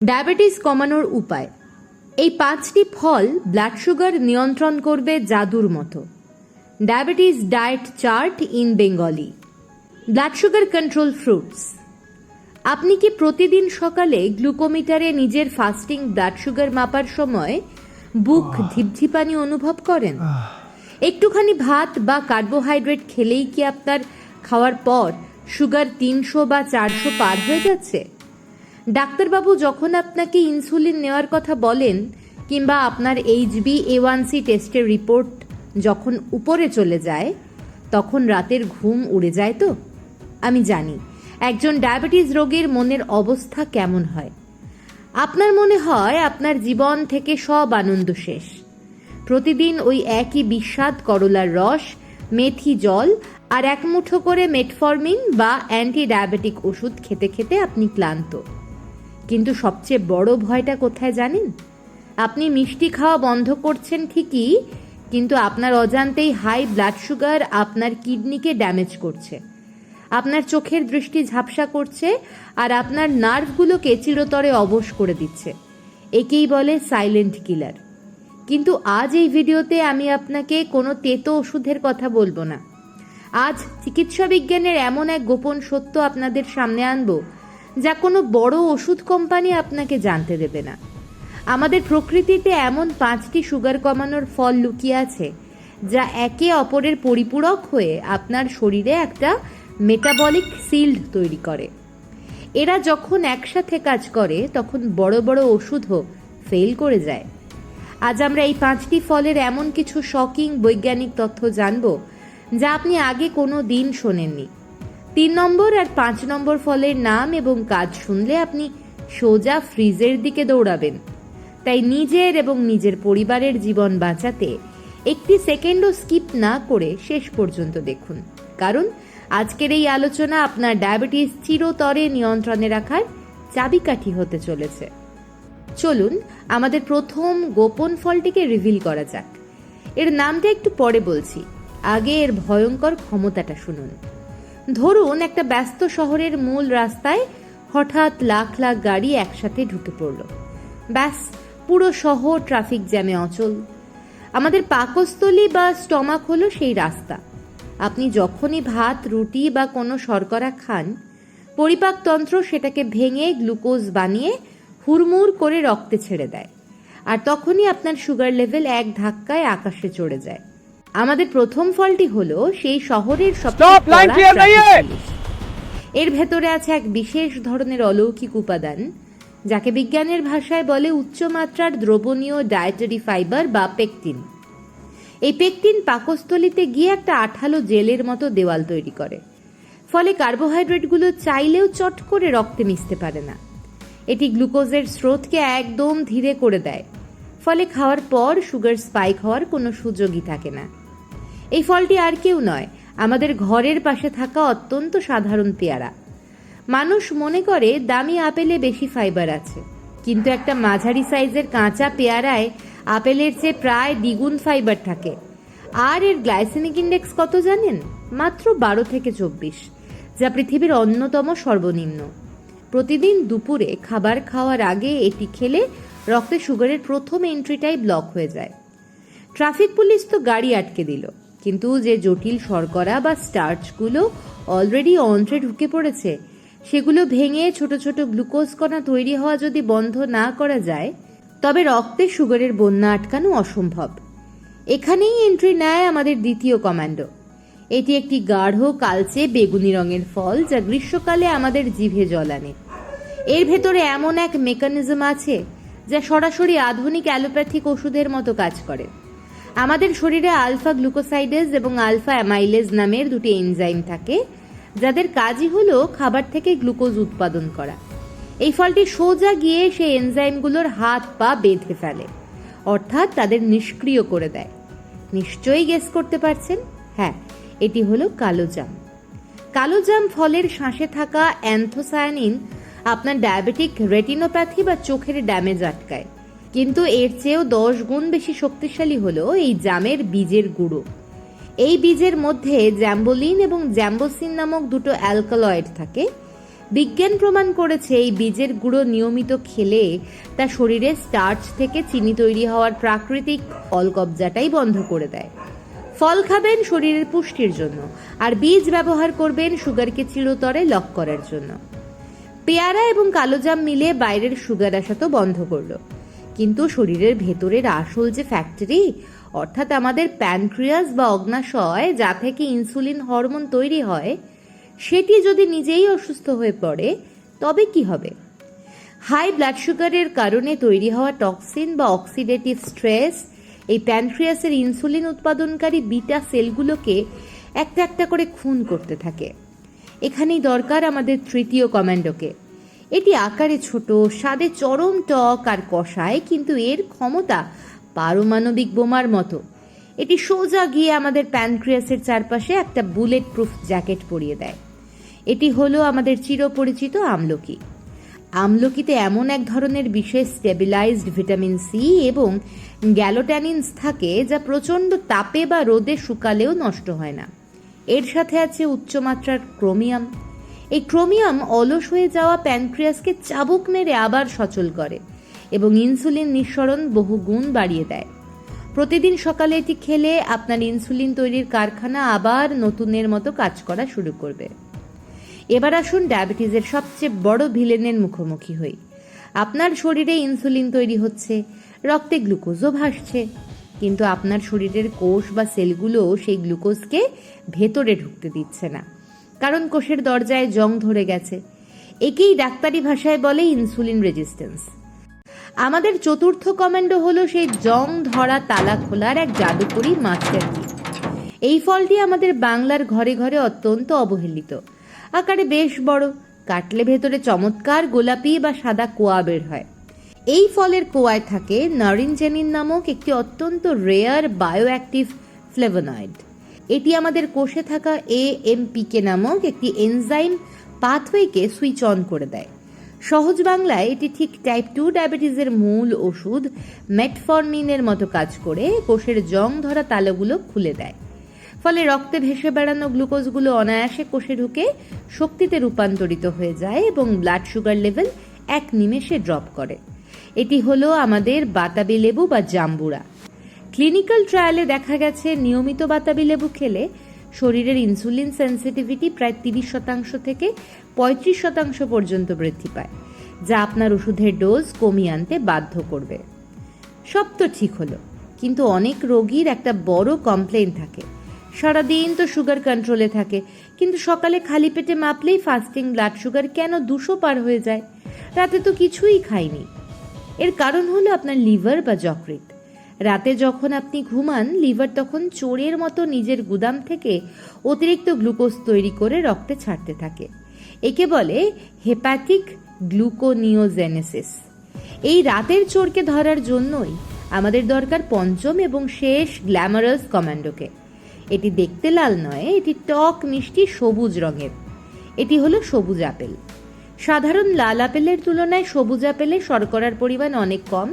Diabetes কমানোর উপায়। এই 5টি ফল ব্লাড সুগার নিয়ন্ত্রণ করবে জাদুর মতো। Diabetes diet chart in Bengali. Blood sugar control fruits. আপনি কি প্রতিদিন সকালে গ্লুকোমিটারে নিজের ফাস্টিং ব্লাড সুগার মাপার সময় বুক ধিপধিপানি অনুভব করেন? একটুখানি ভাত বা কার্বোহাইড্রেট খেলেই কি আপনার খাওয়ার পর সুগার 300 বা 400 পার হয়ে যাচ্ছে? ডাক্তারবাবু যখন আপনাকে ইনসুলিন নেওয়ার কথা বলেন কিংবা আপনার HbA1c টেস্টের রিপোর্ট যখন উপরে চলে যায় তখন রাতের ঘুম উড়ে যায় তো? আমি জানি একজন ডায়াবেটিস রোগীর মনের অবস্থা কেমন হয়। আপনার মনে হয় আপনার জীবন থেকে সব আনন্দ শেষ। প্রতিদিন ওই একই বিস্বাদ করলার রস, মেথি জল আর এক মুঠো করে মেটফরমিন বা অ্যান্টি ডায়াবেটিক ওষুধ খেতে খেতে আপনি ক্লান্ত। কিন্তু সবচেয়ে বড় ভয়টা কোথায় জানেন? আপনি মিষ্টি খাওয়া বন্ধ করছেন ঠিকই, কিন্তু আপনার অজান্তেই হাই ব্লাড সুগার আপনার কিডনিকে ড্যামেজ করছে, আপনার চোখের দৃষ্টি ঝাপসা করছে আর আপনার নার্ভগুলোকে চিরতরে অবশ করে দিচ্ছে। একেই বলে সাইলেন্ট কিলার। কিন্তু আজ এই ভিডিওতে আমি আপনাকে কোনো তেতো ওষুধের কথা বলবো না। আজ চিকিৎসা বিজ্ঞানের এমন এক গোপন সত্য আপনাদের সামনে আনবো যা কোনো বড় ওষুধ কোম্পানি আপনাকে জানতে দেবে না। আমাদের প্রকৃতিতে এমন 5টি সুগার কমানোর ফল লুকিয়ে আছে যা একে অপরের পরিপূরক হয়ে আপনার শরীরে একটা মেটাবলিক শিল্ড তৈরি করে। এরা যখন একসাথে কাজ করে তখন বড় বড় ওষুধও ফেল করে যায়। আজ আমরা এই 5টি ফলের এমন কিছু শকিং বৈজ্ঞানিক তথ্য জানব যা আপনি আগে কোনো দিন শোনেননি। 3 নম্বর আর 5 নম্বর ফলের নাম এবং কাজ শুনলে আপনি সোজা ফ্রিজের দিকে দৌড়াবেন। তাই নিজের এবং নিজের পরিবারের জীবন বাঁচাতে একটি সেকেন্ডও স্কিপ না করে শেষ পর্যন্ত দেখুন, কারণ আজকের এই আলোচনা আপনার ডায়াবেটিস চিরতরে নিয়ন্ত্রণে রাখার চাবিকাঠি হতে চলেছে। চলুন আমাদের প্রথম গোপন ফলটিকে রিভিল করা যাক। এর নামটা একটু পরে বলছি, আগে এর ভয়ঙ্কর ক্ষমতাটা শুনুন। ধরুন একটা ব্যস্ত শহরের মূল রাস্তায় হঠাৎ লাখ লাখ গাড়ি একসাথে ঢুকে পড়ল। ব্যাস, পুরো শহর ট্রাফিক জ্যামে অচল। আমাদের পাকস্থলী বা স্টমাক হলো সেই রাস্তা। আপনি যখনই ভাত, রুটি বা কোনো শর্করা খান, পরিপাকতন্ত্র সেটাকে ভেঙে গ্লুকোজ বানিয়ে হুড়মুড় করে রক্তে ছেড়ে দেয়, আর তখনই আপনার সুগার লেভেল এক ধাক্কায় আকাশে চড়ে যায়। আমাদের প্রথম ফলটি হলো সেই শহরের এর ভেতরে আছে এক বিশেষ ধরনের অলৌকিক উপাদান যাকে বিজ্ঞানের ভাষায় বলে উচ্চমাত্রার দ্রবণীয় ডায়েটারি ফাইবার বা পেকটিন। এই পেকটিন পাকস্থলীতে গিয়ে একটা আঠালো জেলের মতো দেওয়াল তৈরি করে, ফলে কার্বোহাইড্রেটগুলো চাইলেও চট করে রক্তে মিশতে পারে না। এটি গ্লুকোজের স্রোতকে একদম ধীরে করে দেয়, ফলে খাওয়ার পর সুগার স্পাইক হওয়ার কোনো সুযোগই থাকে না। এই ফলটি আর কেউ নয়, আমাদের ঘরের পাশে থাকা অত্যন্ত সাধারণ পেয়ারা। মানুষ মনে করে দামি আপেলে বেশি ফাইবার আছে, কিন্তু একটা মাঝারি সাইজের কাঁচা পেয়ারায় আপেলের চেয়ে প্রায় দ্বিগুণ ফাইবার থাকে। আর এর গ্লাইসেমিক ইন্ডেক্স কত জানেন? মাত্র 12 থেকে 24, যা পৃথিবীর অন্যতম সর্বনিম্ন। প্রতিদিন দুপুরে খাবার খাওয়ার আগে এটি খেলে রক্তে সুগারের প্রথম এন্ট্রিটাই ব্লক হয়ে যায়। ট্রাফিক পুলিশ তো গাড়ি আটকে দিল, কিন্তু যে জটিল শর্করা বা স্টার্চগুলো অলরেডি অন্ত্রে ঢুকে পড়েছে সেগুলো ভেঙে ছোট ছোট গ্লুকোজ কণা তৈরি হওয়া যদি বন্ধ না করা যায় তবে রক্তে সুগারের বন্যা আটকানো অসম্ভব। এখানেই এন্ট্রি নেয় আমাদের দ্বিতীয় কমান্ডো। এটি একটি গাঢ় কালচে বেগুনি রঙের ফল যা গ্রীষ্মকালে আমাদের জিভে জল আনে। এর ভেতরে এমন এক মেকানিজম আছে যা সরাসরি আধুনিক অ্যালোপ্যাথিক ওষুধের মতো কাজ করে। আমাদের শরীরে আলফা গ্লুকোসাইডেজ এবং আলফা অ্যামাইলেজ নামের দুটি এনজাইম থাকে যাদের কাজই হলো খাবার থেকে গ্লুকোজ উৎপাদন করা। এই ফলটি সোজা গিয়ে সেই এনজাইমগুলোর হাত পা বেঁধে ফেলে, অর্থাৎ তাদের নিষ্ক্রিয় করে দেয়। নিশ্চয়ই গেস করতে পারছেন, হ্যাঁ, এটি হলো কালোজাম। কালোজাম ফলের শাঁসে থাকা অ্যান্থোসায়ানিন আপনার ডায়াবেটিক রেটিনোপ্যাথি বা চোখের ড্যামেজ আটকায়, কিন্তু এর চেয়েও 10 গুণ বেশি শক্তিশালী হলো এই জামের বীজের গুঁড়ো। এই বীজের মধ্যে জ্যাম্বোলিন এবং জ্যাম্বোসিন নামক দুটো অ্যালকালয়েড থাকে বিজ্ঞান প্রমাণ করেছে এই বীজের গুঁড়ো নিয়মিত খেলে তা শরীরে স্টার্চ থেকে চিনি তৈরি হওয়ার প্রাকৃতিক অলকবজাটাই বন্ধ করে দেয়। ফল খাবেন শরীরের পুষ্টির জন্য, আর বীজ ব্যবহার করবেন সুগারকে চিরতরে লক করার জন্য। পেয়ারা এবং কালোজাম মিলে বাইরের সুগার আসা তো বন্ধ করলো, কিন্তু শরীরের ভেতরের আসল যে ফ্যাক্টরি, অর্থাৎ আমাদের প্যানক্রিয়াস বা অগ্নাশয়, যা থেকে ইনসুলিন হরমোন তৈরি হয়, সেটি যদি নিজেই অসুস্থ হয়ে পড়ে তবে কি হবে? হাই ব্লাড সুগারের কারণে তৈরি হওয়া টক্সিন বা অক্সিডেটিভ স্ট্রেস এই প্যানক্রিয়াসের ইনসুলিন উৎপাদনকারী বিটা সেলগুলোকে একটা একটা করে খুন করতে থাকে। এখানেই দরকার আমাদের তৃতীয় কমান্ডোকে। এটি আকারে ছোট, স্বাদে চরম টক আর কষায়, কিন্তু এর ক্ষমতা পারমাণবিক বোমার মতো। এটি সোজা গিয়ে আমাদের প্যানক্রিয়াসের চারপাশে একটা বুলেট প্রুফ জ্যাকেট পরিয়ে দেয়। এটি হলো আমাদের চিরপরিচিত আমলকি। আমলকিতে এমন এক ধরনের বিশেষ স্টেবিলাইজড ভিটামিন সি এবং গ্যালোট্যানিনস থাকে, যা প্রচণ্ড তাপে বা রোদে শুকালেও নষ্ট হয় না। এর সাথে আছে উচ্চমাত্রার ক্রোমিয়াম। এই ক্রোমিয়াম অলস হয়ে যাওয়া প্যানক্রিয়াসকে চাবুক মেরে আবার সচল করে এবং ইনসুলিন নিঃসরণ বহু গুণ বাড়িয়ে দেয়। প্রতিদিন সকালে এটি খেলে আপনার ইনসুলিন তৈরির কারখানা আবার নতুনের মতো কাজ করা শুরু করবে। এবার আসুন ডায়াবেটিসের সবচেয়ে বড় ভিলেনের মুখোমুখি হই। আপনার শরীরে ইনসুলিন তৈরি হচ্ছে, রক্তে গ্লুকোজও ভাসছে, কিন্তু আপনার শরীরের কোষ বা সেলগুলো সেই গ্লুকোজকে ভেতরে ঢুকতে দিচ্ছে না, কারণ কোষের দরজায় জং ধরে গেছে। একেই ডাক্তারি ভাষায় বলে ইনসুলিন রেজিস্ট্যান্স। আমাদের চতুর্থ কমান্ডো হলো সেই জং ধরা তালা খোলার এক জাদুকরি মাস্টার কি। এই ফলটি আমাদের বাংলার ঘরে ঘরে অত্যন্ত অবহেলিত। আকারে বেশ বড়, কাটলে ভেতরে চমৎকার গোলাপি বা সাদা কোয়া বের হয়। এই ফলের কোয়ায় থাকে নারিনজেনিন নামক একটি অত্যন্ত রেয়ার বায়োঅ্যাক্টিভ ফ্লেভোনয়েড। এটি আমাদের কোষে থাকা AMPK নামক একটি এনজাইম পাথওয়েকে সুইচ অন করে দেয়। সহজ বাংলায় এটি ঠিক টাইপ 2 ডায়াবেটিসের মূল ওষুধ মেটফরমিনের মতো কাজ করে কোষের জং ধরা তালাগুলো খুলে দেয়। ফলে রক্তে ভেসে বেড়ানো গ্লুকোজগুলো অনায়াসে কোষে ঢুকে শক্তিতে রূপান্তরিত হয়ে যায় এবং ব্লাড সুগার লেভেল এক নিমেষে ড্রপ করে। এটি হলো আমাদের বাতাবি লেবু বা জাম্বুরা। ক্লিনিক্যাল ট্রায়ালে দেখা গেছে নিয়মিত বাতাবি লেবু খেলে শরীরের ইনসুলিন সেন্সিটিভিটি প্রায় 30% থেকে 35% পর্যন্ত বৃদ্ধি পায়, যা আপনার ওষুধের ডোজ কমিয়ে আনতে বাধ্য করবে। সব তো ঠিক হলো, কিন্তু অনেক রোগীর একটা বড় কমপ্লেইন থাকে। সারাদিন তো সুগার কন্ট্রোলে থাকে, কিন্তু সকালে খালি পেটে মাপলেই ফাস্টিং ব্লাড সুগার কেন 200 পার হয়ে যায়? রাতে তো কিছুই খাইনি। এর কারণ হলো আপনার লিভার বা যকৃৎ। রাতে যখন আপনি ঘুমান, লিভার তখন চোরের মতো নিজের গুদাম থেকে অতিরিক্ত গ্লুকোজ তৈরি করে রক্তে ছাড়তে থাকে। একে বলে হেপাটিক গ্লুকোনিওজেনেসিস। এই রাতের চোরকে ধরার জন্যই আমাদের দরকার পঞ্চম এবং শেষ গ্ল্যামারাস কমান্ডোকে। এটি দেখতে লাল নয়, এটি টক মিষ্টি সবুজ রঙের। এটি হলো সবুজ আপেল। সাধারণ লাল আপেলের তুলনায় সবুজ আপেলে শর্করার পরিমাণ অনেক কম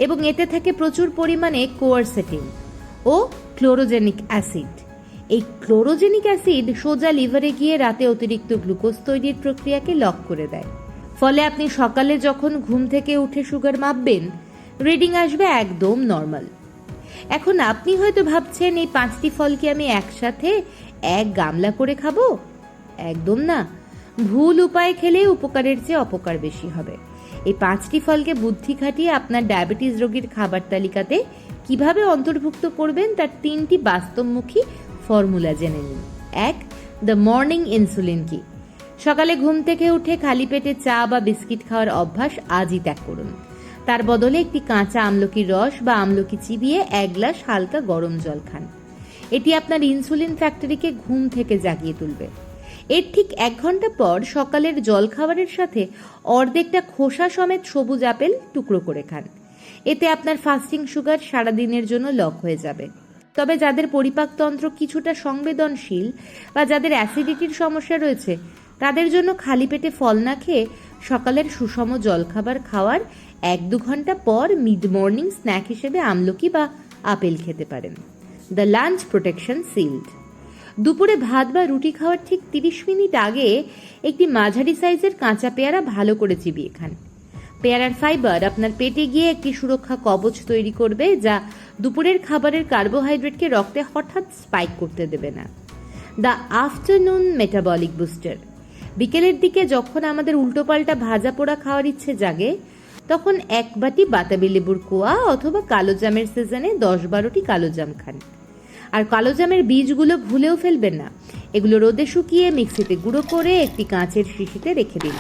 এবং এতে থাকে প্রচুর পরিমাণে কোয়ারসেটিন ও ক্লোরোজেনিক অ্যাসিড। এই ক্লোরোজেনিক অ্যাসিড সোজা লিভারে গিয়ে রাতে অতিরিক্ত গ্লুকোজ তৈরির প্রক্রিয়াকে লক করে দেয়। ফলে আপনি সকালে যখন ঘুম থেকে উঠে সুগার মাপবেন, রিডিং আসবে একদম নর্মাল। এখন আপনি হয়তো ভাবছেন, এই 5টি ফল কি আমি একসাথে এক গামলা করে খাবো? একদম না। ভুল উপায়ে খেলে উপকারের চেয়ে অপকার বেশি হবে। এই 5টি ফলকে বুদ্ধি খাটিয়ে আপনার ডায়াবেটিস রোগীর খাবার তালিকাতে কিভাবে অন্তর্ভুক্ত করবেন তার 3টি বাস্তবমুখী ফর্মুলা জেনে নিন। 1. দ্য মর্নিং ইনসুলিন কি। সকালে ঘুম থেকে উঠে খালি পেটে চা বা বিস্কিট খাওয়ার অভ্যাস আজই ত্যাগ করুন। তার বদলে একটি কাঁচা আমলকির রস বা আমলকি চিবিয়ে 1 গ্লাস হালকা গরম জল খান। এটি আপনার ইনসুলিন ফ্যাক্টরিকে ঘুম থেকে জাগিয়ে তুলবে। এর ঠিক 1 ঘন্টা পর সকালের জল খাবারের সাথে অর্ধেকটা খোসা সমেত সবুজ আপেল টুকরো করে খান। এতে আপনার ফাস্টিং সুগার সারাদিনের জন্য লক হয়ে যাবে। তবে যাদের পরিপাকতন্ত্র কিছুটা সংবেদনশীল বা যাদের অ্যাসিডিটির সমস্যা রয়েছে, তাদের জন্য খালি পেটে ফল না খেয়ে সকালের সুষম জলখাবার খাওয়ার 1-2 ঘন্টা পর মিড মর্নিং স্ন্যাক হিসেবে আমলকি বা আপেল খেতে পারেন। The lunch protection sealed. দুপুরে ভাত বা রুটি খাওয়ার ঠিক 30 মিনিট আগে একটি মাঝারি সাইজের কাঁচা পেয়ারা ভালো করে চিবিয়ে খান। পেয়ারার ফাইবার আপনার পেটে গিয়ে একটি সুরক্ষা কবচ তৈরি করবে, যা দুপুরের খাবারের কার্বোহাইড্রেটকে রক্তে হঠাৎ স্পাইক করতে দেবে না। The afternoon metabolic booster. বিকেলের দিকে যখন আমাদের উল্টোপাল্টা ভাজা পোড়া খাওয়ার ইচ্ছে জাগে, তখন 1 বাটি বাতাবি লেবুর কোয়া অথবা কালো জামের সিজনে 10-12টি কালো জাম খান। আর কালো জামের বীজগুলো ভুলেও ফেলবেন না। এগুলো রোদে শুকিয়ে মিক্সিতে গুঁড়ো করে একটি কাঁচের শিশিতে রেখে দিন।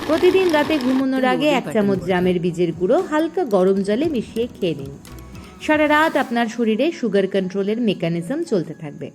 প্রতিদিন রাতে ঘুমানোর আগে 1 চামচ জামের বীজের গুঁড়ো হালকা গরম জলে মিশিয়ে খেয়ে নিন। সারা রাত আপনার শরীরে সুগার কন্ট্রোলের মেকানিজম চলতে থাকবে।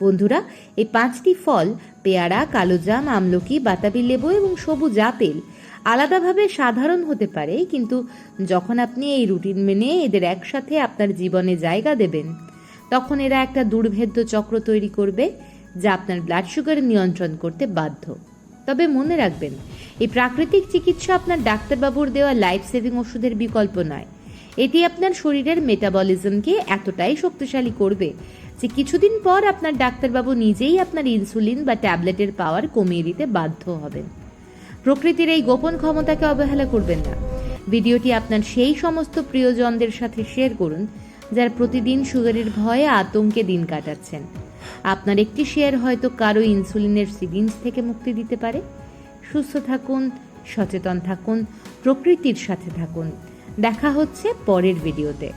বন্ধুরা, এই 5টি ফল, পেয়ারা, কালোজাম, আমলকি, বাতাবি লেবু এবং সবুজ আপেল, আলাদাভাবে সাধারণ হতে পারে, কিন্তু যখন আপনি এই রুটিন মেনে এদের একসাথে আপনার জীবনে জায়গা দেবেন, তখন এরা একটা দুর্ভেদ্য চক্র তৈরি করবে, যা আপনার ব্লাড সুগার নিয়ন্ত্রণ করতে বাধ্য। তবে মনে রাখবেন, এই প্রাকৃতিক চিকিৎসা আপনার ডাক্তারবাবুর দেওয়া লাইফ সেভিং ওষুধের বিকল্প নয়। এটি আপনার শরীরের মেটাবলিজমকে এতটাই শক্তিশালী করবে যে কিছুদিন পর আপনার ডাক্তারবাবু নিজেই আপনার ইনসুলিন বা ট্যাবলেটের পাওয়ার কমিয়ে দিতে বাধ্য হবেন। প্রকৃতির এই গোপন ক্ষমতাকে অবহেলা করবেন না। ভিডিওটি আপনার সেই সমস্ত প্রিয়জনদের সাথে শেয়ার করুন যারা প্রতিদিন সুগারের ভয়ে আতঙ্কে দিন কাটাচ্ছেন। আপনার একটি শেয়ার হয়তো কারো ইনসুলিনের সিরিঞ্জ থেকে মুক্তি দিতে পারে। সুস্থ থাকুন, সচেতন থাকুন, প্রকৃতির সাথে থাকুন। দেখা হচ্ছে পরের ভিডিওতে।